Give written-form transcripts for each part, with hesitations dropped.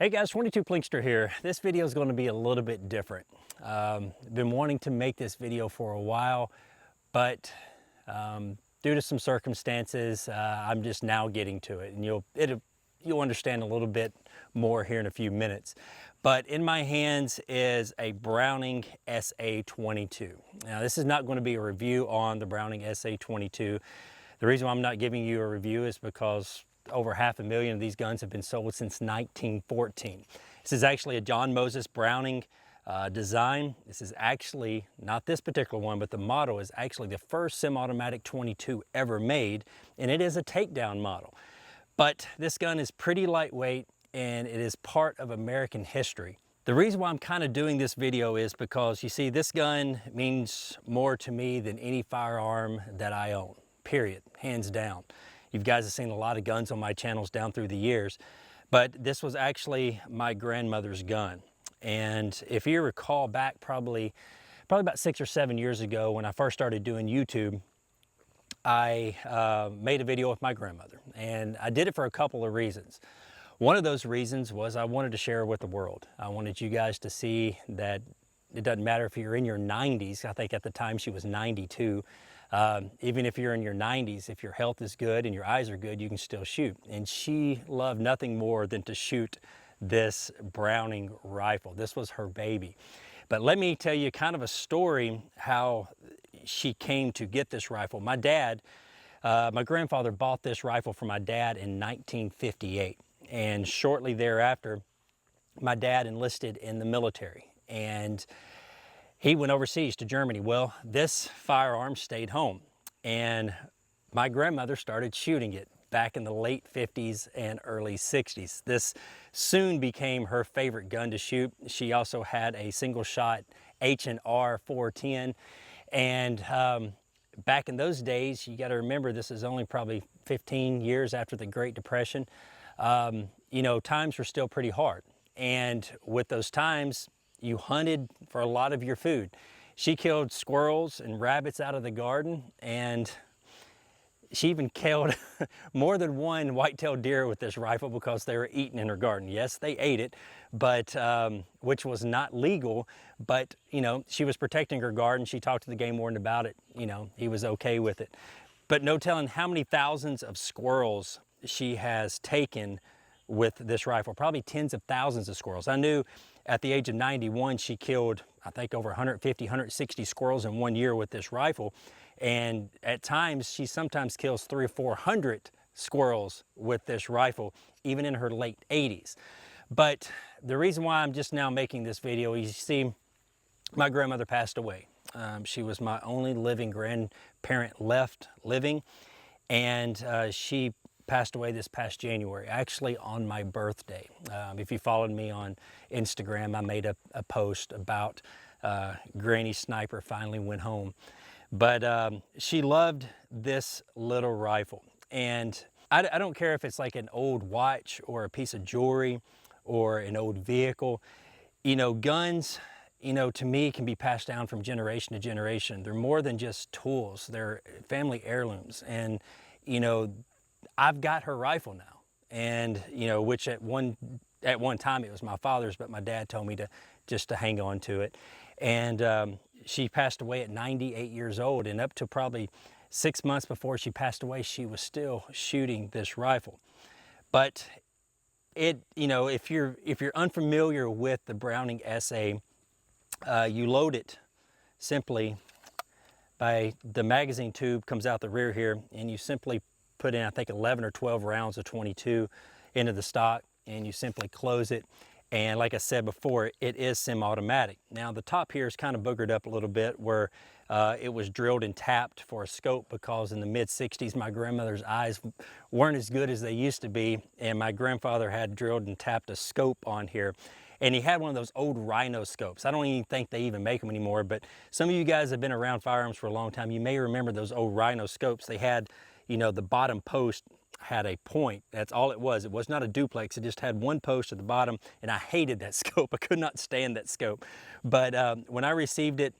Hey guys, 22 Plinkster here. This video is going to be a little bit different. Been wanting to make this video for a while, but due to some circumstances, I'm just now getting to it, and you'll understand a little bit more here in a few minutes. But in my hands is a Browning SA-22. Now, this is not going to be a review on the Browning SA-22. The reason why I'm not giving you a review is because over 500,000 of these guns have been sold since 1914. This is actually a John Moses Browning design. This is actually not this particular one, but the model is actually the first semi-automatic 22 ever made, and it is a takedown model. But this gun is pretty lightweight, and it is part of American history. The reason why I'm kind of doing this video is because, you see, this gun means more to me than any firearm that I own, period, hands down. You guys have seen a lot of guns on my channels down through the years, but this was actually my grandmother's gun. And if you recall back probably about 6 or 7 years ago when I first started doing YouTube, I made a video with my grandmother, and I did it for a couple of reasons. One of those reasons was I wanted to share with the world. I wanted you guys to see that it doesn't matter if you're in your 90s. I think at the time she was 92. Even if you're in your 90s, if your health is good and your eyes are good, you can still shoot. And she loved nothing more than to shoot this Browning rifle. This was her baby. But let me tell you kind of a story how she came to get this rifle. My grandfather bought this rifle for my dad in 1958. And shortly thereafter, my dad enlisted in the military. And he went overseas to Germany. Well, this firearm stayed home, and my grandmother started shooting it back in the late 50s and early 60s. This soon became her favorite gun to shoot. She also had a single shot H&R 410, and back in those days, you got to remember, this is only probably 15 years after the Great Depression. You know, times were still pretty hard, and with those times, you hunted for a lot of your food. She killed squirrels and rabbits out of the garden, and she even killed more than one white-tailed deer with this rifle because they were eaten in her garden. Yes, they ate it, but which was not legal, but you know, she was protecting her garden. She talked to the game warden about it. You know, he was okay with it. But no telling how many thousands of squirrels she has taken with this rifle, probably tens of thousands of squirrels. I knew at the age of 91, she killed, I think, over 150, 160 squirrels in 1 year with this rifle. And at times, she sometimes kills 300 or 400 squirrels with this rifle, even in her late 80s. But the reason why I'm just now making this video is, you see, my grandmother passed away. She was my only living grandparent left living, and she passed away this past January, actually on my birthday. If you followed me on Instagram, I made a post about Granny Sniper finally went home. But she loved this little rifle. And I don't care if it's like an old watch or a piece of jewelry or an old vehicle. You know, guns, you know, to me can be passed down from generation to generation. They're more than just tools. They're family heirlooms. And, you know, I've got her rifle now, and you know, which at one time it was my father's, but my dad told me to hang on to it. And she passed away at 98 years old, and up to probably 6 months before she passed away, she was still shooting this rifle. But it, you know, if you're unfamiliar with the Browning SA, you load it simply by the magazine tube comes out the rear here, and you simply put in, I think, 11 or 12 rounds of 22 into the stock, and you simply close it. And like I said before, it is semi-automatic. Now the top here is kind of boogered up a little bit where it was drilled and tapped for a scope, because in the mid-60s my grandmother's eyes weren't as good as they used to be, and my grandfather had drilled and tapped a scope on here. And he had one of those old Rhino scopes. I don't even think they even make them anymore, but some of you guys have been around firearms for a long time. You may remember those old Rhino scopes. They had, you know, the bottom post had a point. That's all it was. It was not a duplex. It just had one post at the bottom, and I hated that scope. I could not stand that scope. But when I received it,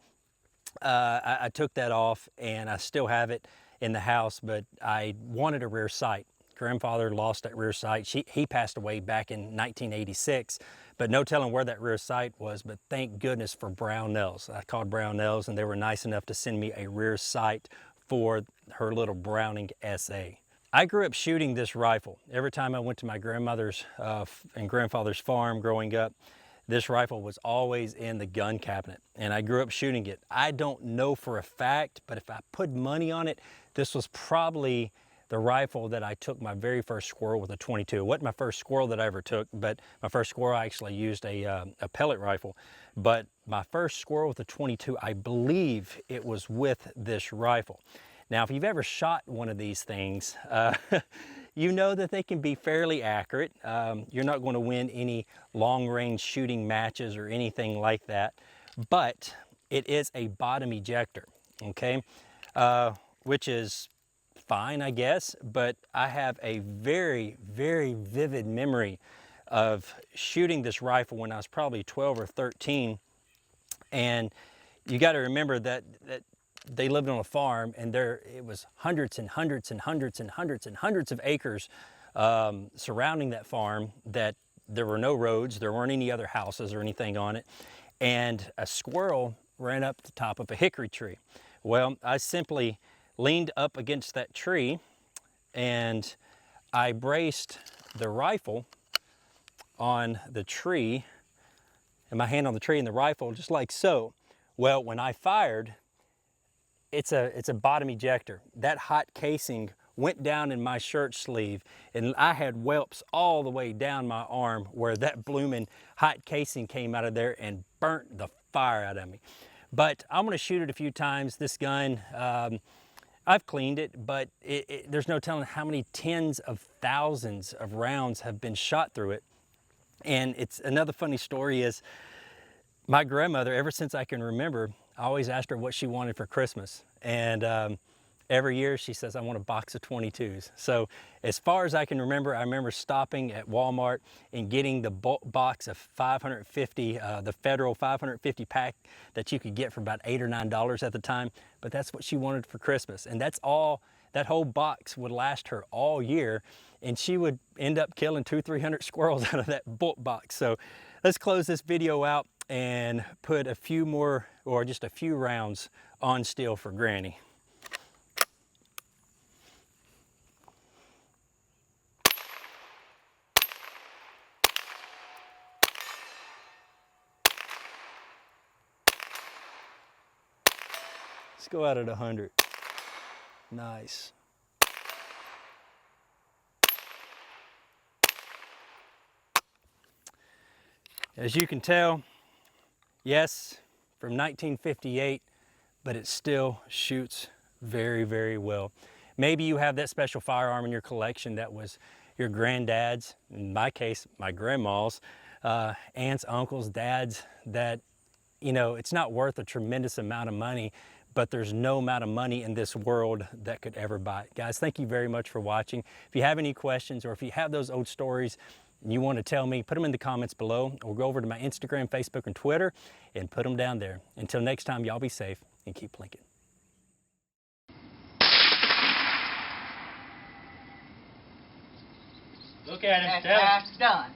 I took that off, and I still have it in the house, but I wanted a rear sight. grandfather lost that rear sight. He passed away back in 1986, but no telling where that rear sight was, but thank goodness for Brownells. I called Brownells and they were nice enough to send me a rear sight for her little Browning SA. I grew up shooting this rifle. Every time I went to my grandmother's and grandfather's farm growing up, this rifle was always in the gun cabinet, and I grew up shooting it. I don't know for a fact, but if I put money on it, this was probably the rifle that I took my very first squirrel with a 22. It wasn't my first squirrel that I ever took, but my first squirrel I actually used a pellet rifle. But my first squirrel with a 22, I believe it was with this rifle. Now, if you've ever shot one of these things, you know that they can be fairly accurate. You're not going to win any long-range shooting matches or anything like that, but it is a bottom ejector, okay? Which is fine, I guess, but I have a very, very vivid memory of shooting this rifle when I was probably 12 or 13, and you got to remember that they lived on a farm, and it was hundreds and hundreds and hundreds and hundreds and hundreds of acres surrounding that farm, that there were no roads, there weren't any other houses or anything on it, and a squirrel ran up the top of a hickory tree. Well, I simply leaned up against that tree and I braced the rifle on the tree, and my hand on the tree and the rifle, just like so. Well, when I fired, it's a bottom ejector. That hot casing went down in my shirt sleeve, and I had whelps all the way down my arm where that blooming hot casing came out of there and burnt the fire out of me. But I'm gonna shoot it a few times. This gun, I've cleaned it, but there's no telling how many tens of thousands of rounds have been shot through it. And it's another funny story is, my grandmother, ever since I can remember, I always asked her what she wanted for Christmas. And every year she says, I want a box of 22s. So as far as I can remember, I remember stopping at Walmart and getting the box of 550, the Federal 550 pack that you could get for about $8 or $9 at the time. But that's what she wanted for Christmas. And that's all, that whole box would last her all year. And she would end up killing 200-300 squirrels out of that bolt box. So let's close this video out and put a few more, or just a few rounds on steel for Granny. Let's go out at 100. Nice. As you can tell, yes, from 1958, but it still shoots very, very well. Maybe you have that special firearm in your collection that was your granddad's, in my case, my grandma's, aunts, uncles, dads, that, you know, it's not worth a tremendous amount of money, but there's no amount of money in this world that could ever buy it. Guys, thank you very much for watching. If you have any questions, or if you have those old stories and you want to tell me, put them in the comments below, or go over to my Instagram, Facebook, and Twitter and put them down there. Until next time, y'all be safe and keep blinking. Look at him. That's done.